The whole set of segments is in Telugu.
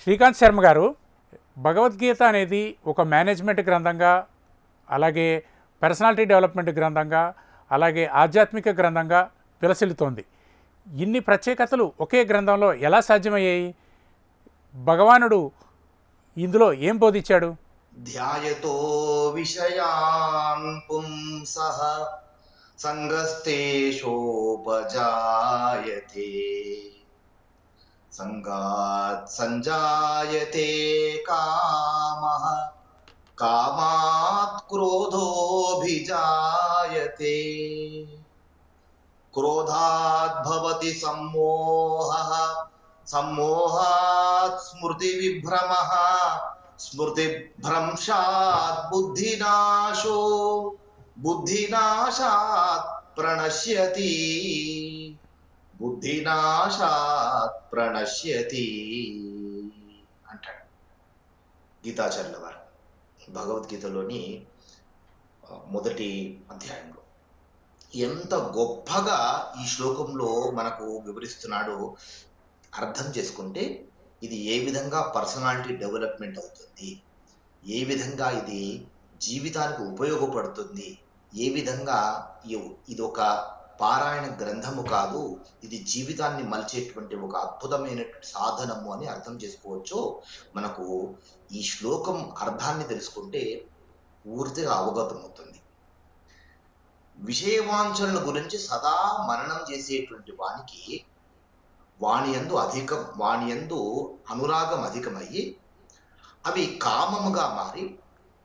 శ్రీకాంత్ శర్మ గారు, భగవద్గీత అనేది ఒక మేనేజ్మెంట్ గ్రంథంగా, అలాగే పర్సనాలిటీ డెవలప్మెంట్ గ్రంథంగా, అలాగే ఆధ్యాత్మిక గ్రంథంగా విలసిల్లుతోంది. ఇన్ని ప్రత్యేకతలు ఒకే గ్రంథంలో ఎలా సాధ్యమయ్యాయి? భగవానుడు ఇందులో ఏం బోధించాడు? ధ్యాయతో విషయాన్ పుంసః సంగస్తేషోపజాయతే సంగాత్ సంజాయతే కామః కామాత్ క్రోధోభిజాయతే క్రోధాత్ భవతి సమ్మోహః సమ్మోహాత్ స్మృతి విభ్రమః స్మృతిభ్రంశాత్ బుద్ధినాశో బుద్ధినాశాత్ ప్రణశ్యతి బుద్ధినాశాత్ ప్రణశ్యతి అంటాడు గీతాచార్యుల వారు భగవద్గీతలోని మొదటి అధ్యాయంలో. ఎంత గొప్పగా ఈ శ్లోకంలో మనకు వివరిస్తున్నాడో అర్థం చేసుకుంటే ఇది ఏ విధంగా పర్సనాలిటీ డెవలప్మెంట్ అవుతుంది, ఏ విధంగా ఇది జీవితానికి ఉపయోగపడుతుంది, ఏ విధంగా ఇది ఒక పారాయణ గ్రంథము కాదు, ఇది జీవితాన్ని మలిచేటువంటి ఒక అద్భుతమైన సాధనము అని అర్థం చేసుకోవచ్చు. మనకు ఈ శ్లోకం అర్థాన్ని తెలుసుకుంటే పూర్తిగా అవగతమవుతుంది. విషయవాంఛనల గురించి సదా మననం చేసేటువంటి వానికి వాని యందు అనురాగం అధికమయ్యి అవి కామముగా మారి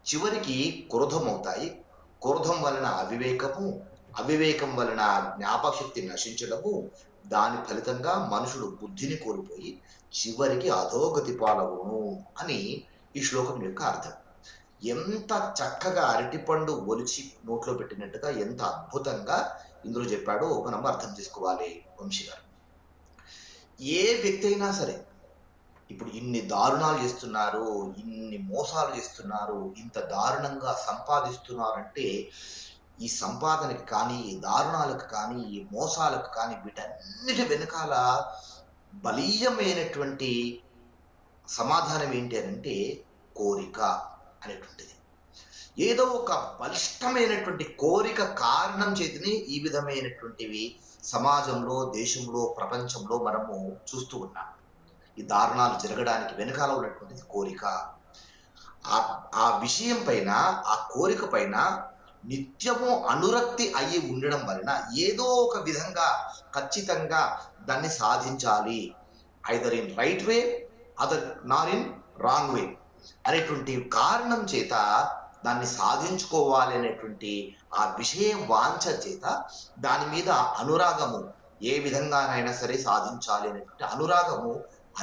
చివరికి క్రోధమవుతాయి. క్రోధం వలన అవివేకం వలన జ్ఞాపకశక్తి నశించడము, దాని ఫలితంగా మనుషుడు బుద్ధిని కోల్పోయి చివరికి అధోగతి పాలవును అని ఈ శ్లోకం యొక్క అర్థం. ఎంత చక్కగా అరటిపండు ఒలిచి నోట్లో పెట్టినట్టుగా ఎంత అద్భుతంగా ఇందులో చెప్పాడో మనం అర్థం చేసుకోవాలి. వంశీ గారు, ఏ వ్యక్తి అయినా సరే ఇప్పుడు ఇన్ని దారుణాలు చేస్తున్నారు, ఇన్ని మోసాలు చేస్తున్నారు, ఇంత దారుణంగా సంపాదిస్తున్నారంటే ఈ సంపాదనకి కానీ, ఈ దారుణాలకు కానీ, ఈ మోసాలకు కానీ వీటన్నిటి వెనకాల బలీయమైనటువంటి సమాధానం ఏంటి అంటే కోరిక అనేటువంటిది. ఏదో ఒక బలిష్టమైనటువంటి కోరిక కారణం చేతిని ఈ విధమైనటువంటివి సమాజంలో, దేశంలో, ప్రపంచంలో మనము చూస్తూ ఉన్నాం. ఈ దారుణాలు జరగడానికి వెనకాల ఉన్నటువంటిది కోరిక. ఆ విషయం పైన, ఆ కోరిక పైన నిత్యము అనురక్తి అయ్యి ఉండడం వలన ఏదో ఒక విధంగా ఖచ్చితంగా దాన్ని సాధించాలి, either in right way other Nar in wrong way అనేటువంటి కారణం చేత దాన్ని సాధించుకోవాలి అనేటువంటి ఆ విషయ వాంఛ చేత దాని మీద అనురాగము, ఏ విధంగానైనా సరే సాధించాలి అనేటువంటి అనురాగము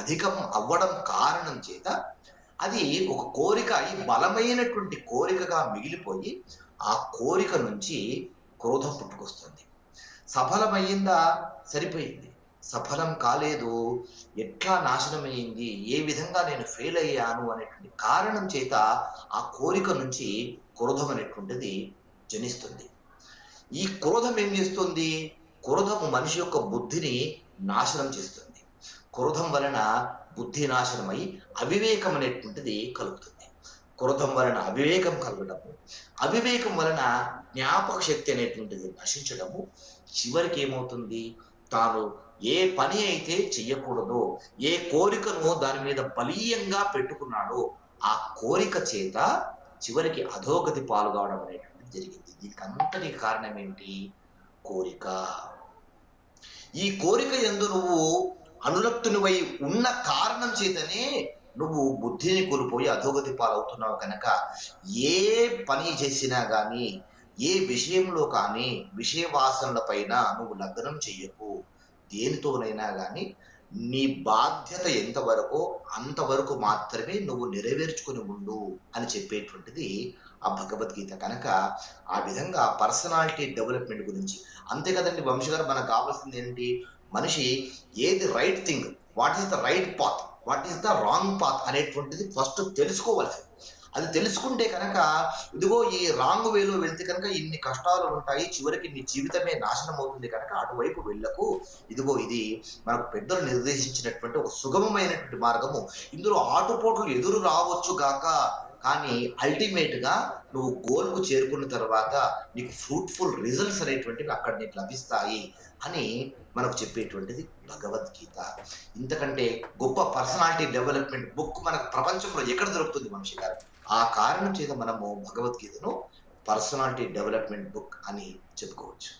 అధికం అవ్వడం కారణం చేత అది ఒక కోరిక అయి బలమైనటువంటి కోరికగా మిగిలిపోయి ఆ కోరిక నుంచి క్రోధం పుట్టుకొస్తుంది. సఫలమయ్యిందా? సరిపోయింది. సఫలం కాలేదు, ఎట్లా నాశనమైంది, ఏ విధంగా నేను ఫెయిల్ అయ్యాను అనేటువంటి కారణం చేత ఆ కోరిక నుంచి క్రోధం అనేటువంటిది జనిస్తుంది. ఈ క్రోధం ఏం చేస్తుంది? క్రోధము మనిషి యొక్క బుద్ధిని నాశనం చేస్తుంది. క్రోధం వలన బుద్ధి నాశనమై అవివేకం అనేటువంటిది కలుగుతుంది. క్రోధం వలన అవివేకం కలగడము, అవివేకం వలన జ్ఞాపక శక్తి అనేటువంటిది నశించడము, చివరికి ఏమవుతుంది? తాను ఏ పని అయితే చెయ్యకూడదో, ఏ కోరికను దాని మీద బలీయంగా పెట్టుకున్నాడో ఆ కోరిక చేత చివరికి అధోగతి పాలు కావడం అనేటువంటిది జరిగింది. దీనికి అంతటికి కారణం ఏంటి? కోరిక. ఈ కోరిక యందు నువ్వు అనురక్తునివై ఉన్న కారణం చేతనే నువ్వు బుద్ధిని కోల్పోయి అధోగతి పాలవుతున్నావు. కనుక ఏ పని చేసినా కానీ, ఏ విషయంలో కానీ విషయ వాసనల పైన నువ్వు లగ్నం చెయ్యకు. దేనితోనైనా కానీ నీ బాధ్యత ఎంతవరకు అంతవరకు మాత్రమే నువ్వు నెరవేర్చుకుని ఉండు అని చెప్పేటువంటిది ఆ భగవద్గీత. కనుక ఆ విధంగా పర్సనాలిటీ డెవలప్మెంట్ గురించి అంతే కదండి వంశీ గారు. మనకు కావాల్సింది ఏంటి? మనిషి ఏది right thing, what is the right path, what is the wrong path అనేటువంటిది ఫస్ట్ తెలుసుకోవాల్సింది. అది తెలుసుకుంటే కనుక ఇదిగో ఈ రాంగ్ వేలో వెళ్తే కనుక ఇన్ని కష్టాలు ఉంటాయి, చివరికి నీ జీవితమే నాశనం అవుతుంది కనుక అటువైపు వెళ్ళకు. ఇదిగో ఇది మనకు పెద్దలు నిర్దేశించినటువంటి ఒక సుగమమైనటువంటి మార్గము. ఇందులో ఆటుపోట్లు ఎదురు రావచ్చు గాక, కానీ అల్టిమేట్ గా నువ్వు గోల్ కు చేరుకున్న తర్వాత నీకు ఫ్రూట్ఫుల్ రిజల్ట్స్ అనేటువంటివి అక్కడ నీకు లభిస్తాయి అని మనకు చెప్పేటువంటిది భగవద్గీత. ఇంతకంటే గొప్ప పర్సనాలిటీ డెవలప్మెంట్ బుక్ మనకు ప్రపంచంలో ఎక్కడ దొరుకుతుంది మనిషి గారు? ఆ కారణం చేత మనము భగవద్గీతను పర్సనాలిటీ డెవలప్మెంట్ బుక్ అని చెప్పుకోవచ్చు.